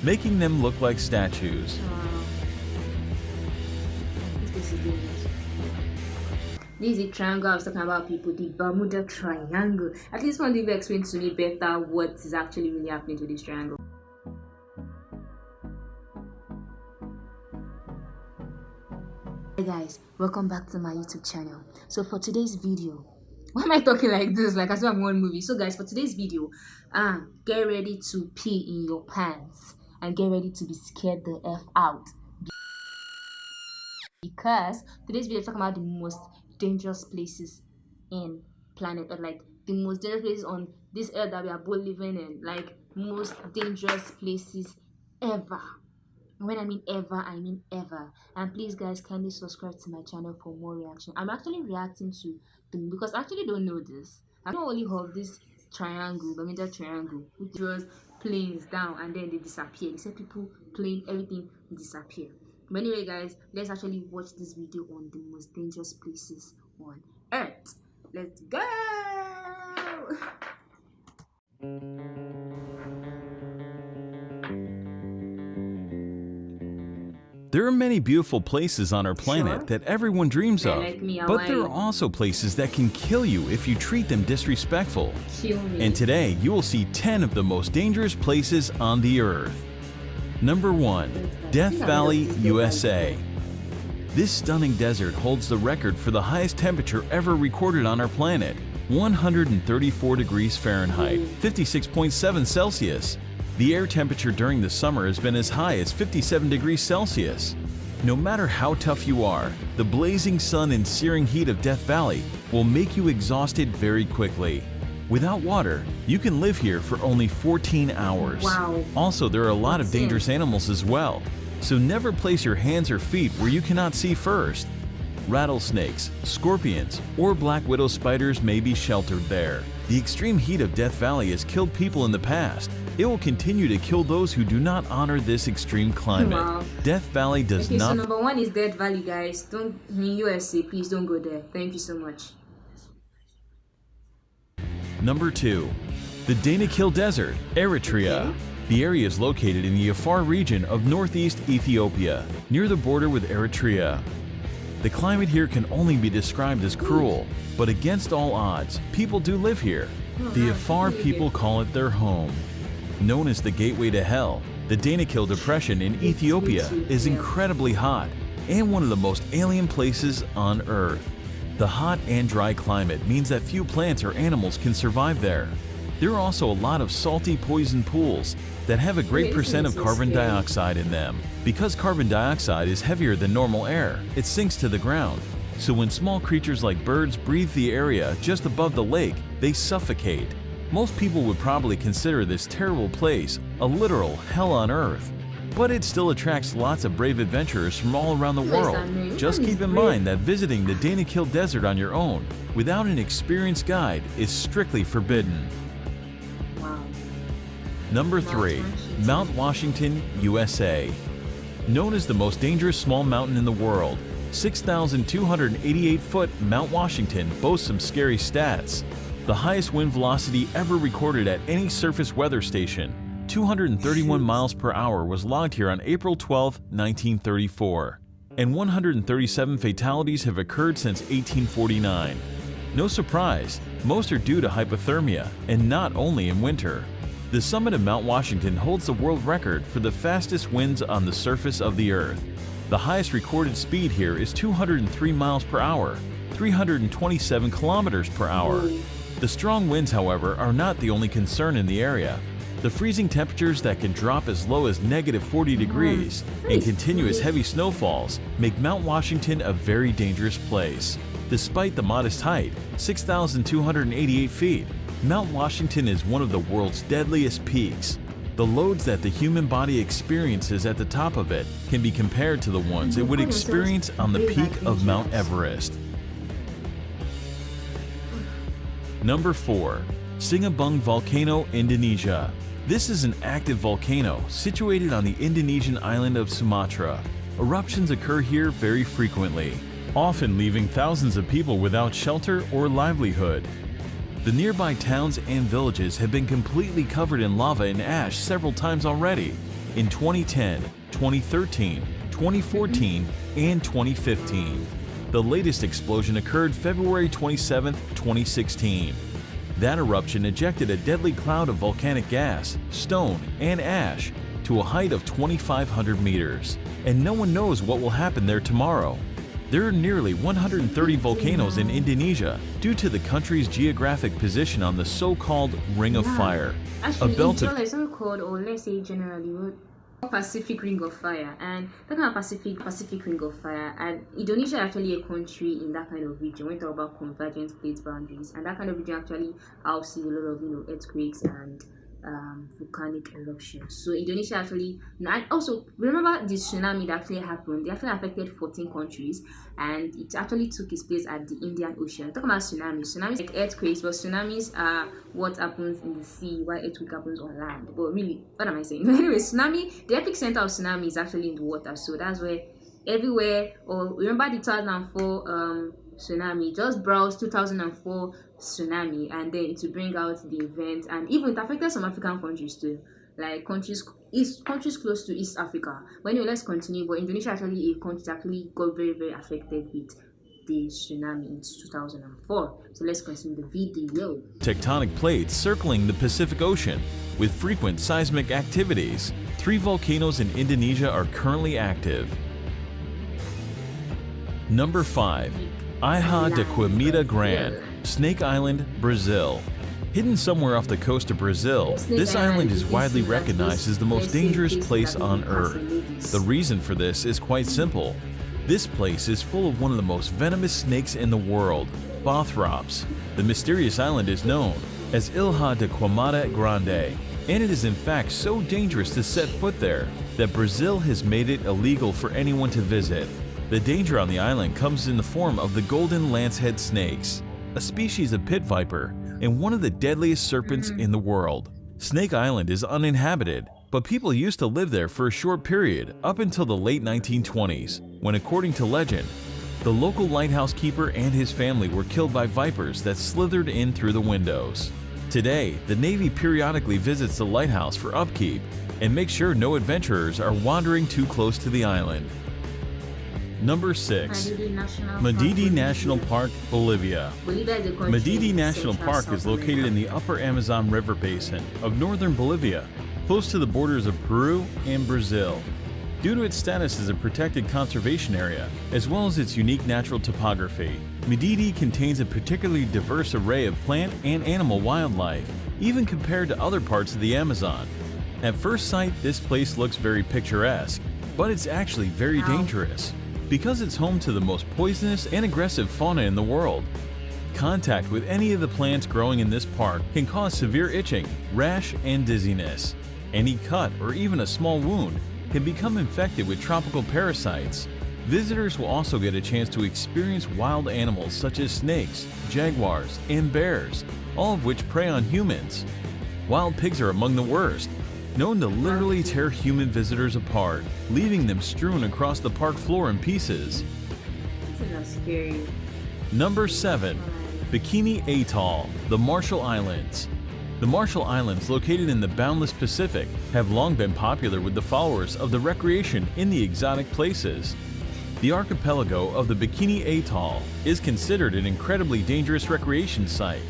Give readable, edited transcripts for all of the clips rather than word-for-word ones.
making them look like statues. This is the triangle I was talking about, people, the Bermuda Triangle. At least one of you explain to me better what is actually really happening to this triangle. Hey guys, welcome back to my YouTube channel. So for today's video, why am I talking like this? Like as if I'm one movie. So guys, for today's video, get ready to pee in your pants and get ready to be scared the F out. Because today's video is talking about the most dangerous places in planet Earth, like the most dangerous places on this earth that we are both living in, like most dangerous places ever. When I mean ever, I mean ever. And please guys, kindly subscribe to my channel for more reaction. I'm actually reacting to them because I actually don't know this. I don't only have this triangle, Bermuda Triangle, which was planes down and then they disappear. They said people, plane, everything disappear. But anyway guys, let's actually watch this video on the most dangerous places on earth. Let's go. There are many beautiful places on our planet that everyone dreams of, but there are also places that can kill you if you treat them disrespectful. And today you will see 10 of the most dangerous places on the earth. Number 1. Death Valley, USA. This stunning desert holds the record for the highest temperature ever recorded on our planet, 134 degrees Fahrenheit, 56.7 Celsius. The air temperature during the summer has been as high as 57 degrees Celsius. No matter how tough you are, the blazing sun and searing heat of Death Valley will make you exhausted very quickly. Without water, you can live here for only 14 hours. Wow. Also, there are a lot of dangerous animals as well, so never place your hands or feet where you cannot see first. Rattlesnakes, scorpions, or black widow spiders may be sheltered there. The extreme heat of Death Valley has killed people in the past. It will continue to kill those who do not honor this extreme climate. Wow. Death Valley does not... So number 1 is Death Valley, guys. Don't in USA, please don't go there. Thank you so much. Number 2. The Danakil Desert, Eritrea. Okay. The area is located in the Afar region of northeast Ethiopia, near the border with Eritrea. The climate here can only be described as cruel, but against all odds, people do live here. The Afar people call it their home. Known as the gateway to hell, the Danakil Depression in Ethiopia is incredibly hot and one of the most alien places on Earth. The hot and dry climate means that few plants or animals can survive there. There are also a lot of salty poison pools that have a great percent of carbon dioxide in them. Because carbon dioxide is heavier than normal air, it sinks to the ground. So when small creatures like birds breathe the area just above the lake, they suffocate. Most people would probably consider this terrible place a literal hell on earth. But it still attracts lots of brave adventurers from all around the world. Just keep in mind that visiting the Danakil Desert on your own without an experienced guide is strictly forbidden. Wow. Number 3. Mount Washington, USA. Known as the most dangerous small mountain in the world, 6,288-foot Mount Washington boasts some scary stats. The highest wind velocity ever recorded at any surface weather station, 231 miles per hour, was logged here on April 12, 1934, and 137 fatalities have occurred since 1849. No surprise, most are due to hypothermia, and not only in winter. The summit of Mount Washington holds the world record for the fastest winds on the surface of the Earth. The highest recorded speed here is 203 miles per hour, 327 kilometers per hour. The strong winds, however, are not the only concern in the area. The freezing temperatures that can drop as low as -40 degrees and continuous heavy snowfalls make Mount Washington a very dangerous place. Despite the modest height, 6,288 feet, Mount Washington is one of the world's deadliest peaks. The loads that the human body experiences at the top of it can be compared to the ones it would experience on the peak of Mount Everest. Number 4. Sinabung Volcano, Indonesia. This is an active volcano situated on the Indonesian island of Sumatra. Eruptions occur here very frequently, often leaving thousands of people without shelter or livelihood. The nearby towns and villages have been completely covered in lava and ash several times already. in 2010, 2013, 2014, and 2015. The latest explosion occurred February 27, 2016. That eruption ejected a deadly cloud of volcanic gas, stone, and ash to a height of 2,500 meters, and no one knows what will happen there tomorrow. There are nearly 130 volcanoes in Indonesia due to the country's geographic position on the so-called Ring of Fire, Actually, a belt in of general, it's not called, or let's say generally, Pacific Ring of Fire. And that kind of Pacific Ring of Fire, and Indonesia is actually a country in that kind of region. We talk about convergent plate boundaries, and that kind of region actually houses a lot of earthquakes and volcanic eruptions. So Indonesia actually, and also remember the tsunami that actually happened. It actually affected 14 countries, and it actually took its place at the Indian Ocean. Talking about tsunamis like earthquakes, but tsunamis are what happens in the sea while earthquake happens on land. But really, what am I saying? Anyway, tsunami, the epicenter of tsunami is actually in the water. So that's where everywhere, or remember the 2004 tsunami, just browse 2004 tsunami and then to bring out the event, and even it affected some African countries too, like countries close to East Africa. But anyway, let's continue. But Indonesia actually a country that actually got very affected with the tsunami in 2004. So let's continue the video. tectonic plates circling the Pacific Ocean with frequent seismic activities. 3 volcanoes in Indonesia are currently active. Number 5. Ilha de Quimita Grande, Snake Island, Brazil. Hidden somewhere off the coast of Brazil, this island is widely recognized as the most dangerous place on Earth. The reason for this is quite simple. This place is full of one of the most venomous snakes in the world, Bothrops. The mysterious island is known as Ilha de Quimita Grande, and it is in fact so dangerous to set foot there that Brazil has made it illegal for anyone to visit. The danger on the island comes in the form of the golden lancehead snakes, a species of pit viper and one of the deadliest serpents in the world. Snake Island is uninhabited, but people used to live there for a short period up until the late 1920s, when according to legend, the local lighthouse keeper and his family were killed by vipers that slithered in through the windows. Today, the Navy periodically visits the lighthouse for upkeep and makes sure no adventurers are wandering too close to the island. Number 6. Madidi National Park, Bolivia. Madidi National Park is located in the upper Amazon River basin of northern Bolivia, close to the borders of Peru and Brazil. Due to its status as a protected conservation area, as well as its unique natural topography, Madidi contains a particularly diverse array of plant and animal wildlife, even compared to other parts of the Amazon. At first sight, this place looks very picturesque, but it's actually very dangerous, because it's home to the most poisonous and aggressive fauna in the world. Contact with any of the plants growing in this park can cause severe itching, rash, and dizziness. Any cut or even a small wound can become infected with tropical parasites. Visitors will also get a chance to experience wild animals such as snakes, jaguars, and bears, all of which prey on humans. Wild pigs are among the worst, known to literally tear human visitors apart, leaving them strewn across the park floor in pieces. That's scary. Number 7. Bikini Atoll, the Marshall Islands. The Marshall Islands, located in the boundless Pacific, have long been popular with the followers of the recreation in the exotic places. The archipelago of the Bikini Atoll is considered an incredibly dangerous recreation site.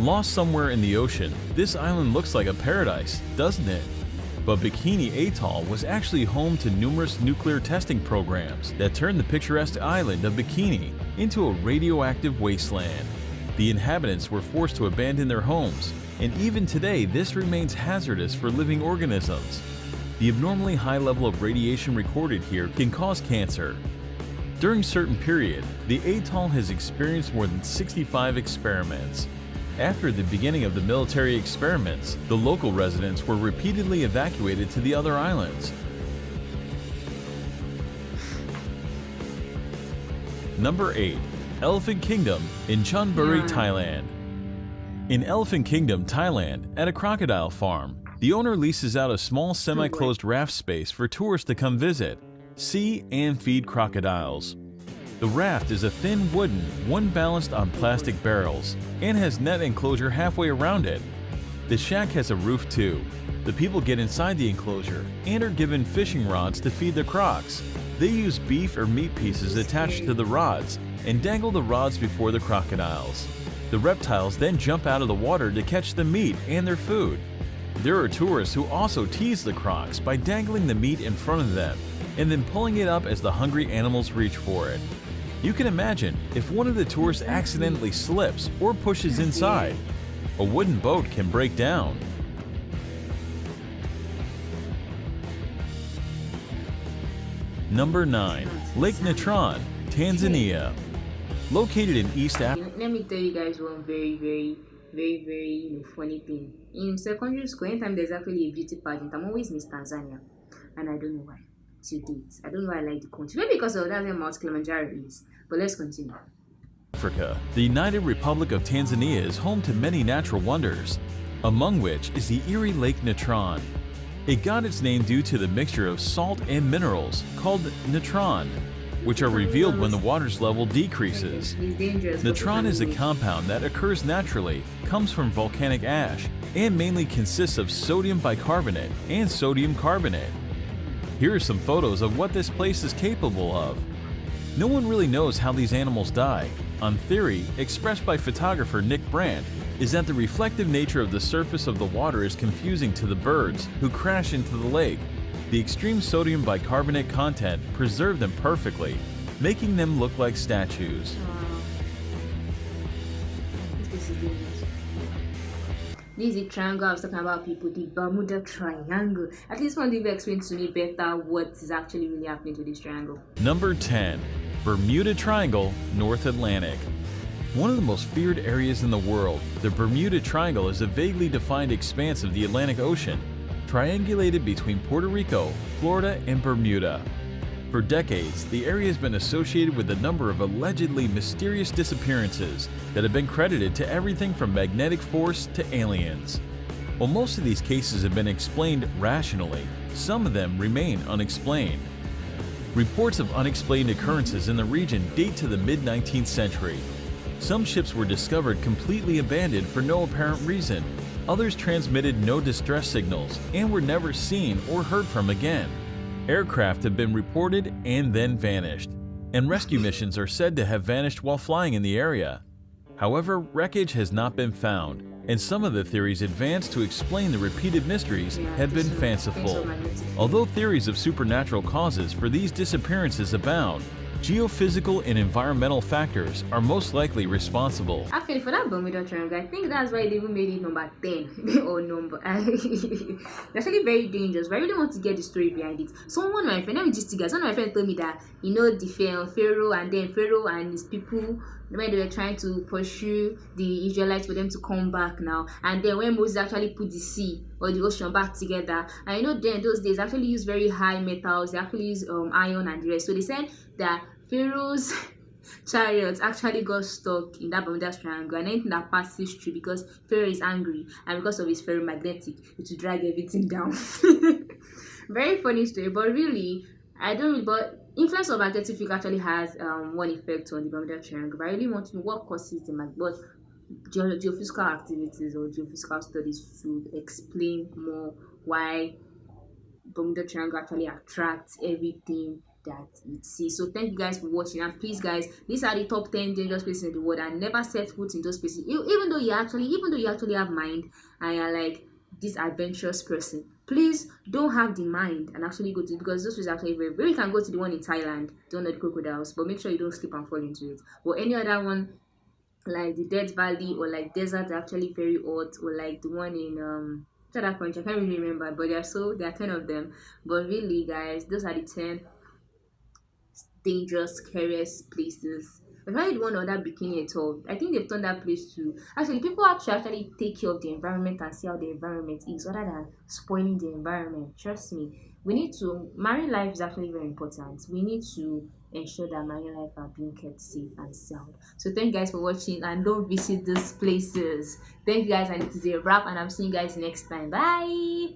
Lost somewhere in the ocean, this island looks like a paradise, doesn't it? But Bikini Atoll was actually home to numerous nuclear testing programs that turned the picturesque island of Bikini into a radioactive wasteland. The inhabitants were forced to abandon their homes, and even today this remains hazardous for living organisms. The abnormally high level of radiation recorded here can cause cancer. During certain period, the atoll has experienced more than 65 experiments. After the beginning of the military experiments, the local residents were repeatedly evacuated to the other islands. Number 8. Elephant Kingdom in Chonburi, Thailand. In Elephant Kingdom, Thailand, at a crocodile farm, the owner leases out a small semi-closed raft space for tourists to come visit, see, and feed crocodiles. The raft is a thin wooden, one balanced on plastic barrels, and has net enclosure halfway around it. The shack has a roof too. The people get inside the enclosure and are given fishing rods to feed the crocs. They use beef or meat pieces attached to the rods and dangle the rods before the crocodiles. The reptiles then jump out of the water to catch the meat and their food. There are tourists who also tease the crocs by dangling the meat in front of them and then pulling it up as the hungry animals reach for it. You can imagine if one of the tourists accidentally slips or pushes inside, a wooden boat can break down. Number 9. Lake Natron, Tanzania. Located in East Africa. Let me tell you guys one very funny thing. In secondary school, anytime there's actually a beauty pageant, I'm always Miss Tanzania. And I don't know why. To date. I don't know why I like the country. Maybe because of that where Mount Kilimanjaro is. But let's continue. Africa, the United Republic of Tanzania is home to many natural wonders, among which is the Erie Lake Natron. It got its name due to the mixture of salt and minerals called natron, which are revealed when the water's level decreases. Natron is a compound that occurs naturally, comes from volcanic ash, and mainly consists of sodium bicarbonate and sodium carbonate. Here are some photos of what this place is capable of. No one really knows how these animals die. On theory, expressed by photographer Nick Brandt, is that the reflective nature of the surface of the water is confusing to the birds who crash into the lake. The extreme sodium bicarbonate content preserved them perfectly, making them look like statues. This is the triangle I was talking about, people, the Bermuda Triangle. At least one of you explain to me better what is actually really happening to this triangle. Number 10. Bermuda Triangle, North Atlantic. One of the most feared areas in the world, the Bermuda Triangle is a vaguely defined expanse of the Atlantic Ocean, triangulated between Puerto Rico, Florida, and Bermuda. For decades, the area has been associated with a number of allegedly mysterious disappearances that have been credited to everything from magnetic force to aliens. While most of these cases have been explained rationally, some of them remain unexplained. Reports of unexplained occurrences in the region date to the mid-19th century. Some ships were discovered completely abandoned for no apparent reason. Others transmitted no distress signals and were never seen or heard from again. Aircraft have been reported and then vanished, and rescue missions are said to have vanished while flying in the area. However, wreckage has not been found, and some of the theories advanced to explain the repeated mysteries have been fanciful. Although theories of supernatural causes for these disappearances abound, geophysical and environmental factors are most likely responsible. Actually, for that Bermuda Triangle, I think that's why they even made it number 10 or number. It's actually very dangerous, but I really want to get the story behind it. Someone, my friend, let me just guys. One of my friends told me that the Pharaoh and his people, when they were trying to pursue the Israelites for them to come back now, and then when Moses actually put the sea or the ocean back together, and then those days actually use very high metals, they actually use iron and the rest. So they said that Pharaoh's chariots actually got stuck in that Bermuda Triangle, and anything that passes through, because Pharaoh is angry and because of his ferromagnetic, it will drag everything down. Very funny story, but really, but influence of magnetic field actually has one effect on the Bermuda Triangle. But I really want to know what causes the geophysical activities or geophysical studies to explain more why Bermuda Triangle actually attracts everything that it sees. So thank you guys for watching, and please guys, these are the top 10 dangerous places in the world, and never set foot in those places. Even though you actually have mind and you're like this adventurous person, please don't have the mind and actually go to it, because those places are actually very, very. You can go to the one in Thailand, don't know the crocodiles, but make sure you don't slip and fall into it. Or any other one like the Dead Valley, or like desert actually very hot, or like the one in that point I can't really remember, but there are 10 of them. But really guys, those are the 10 dangerous, scariest places. If I had one on that Bikini Atoll, I think they've turned that place to actually people have to actually take care of the environment and see how the environment is, rather than spoiling the environment. Trust me, marine life is actually very important. We need to ensure that marine life are being kept safe and sound. So thank you guys for watching, and don't visit these places. Thank you guys, and it is a wrap, and I'm seeing you guys next time. Bye.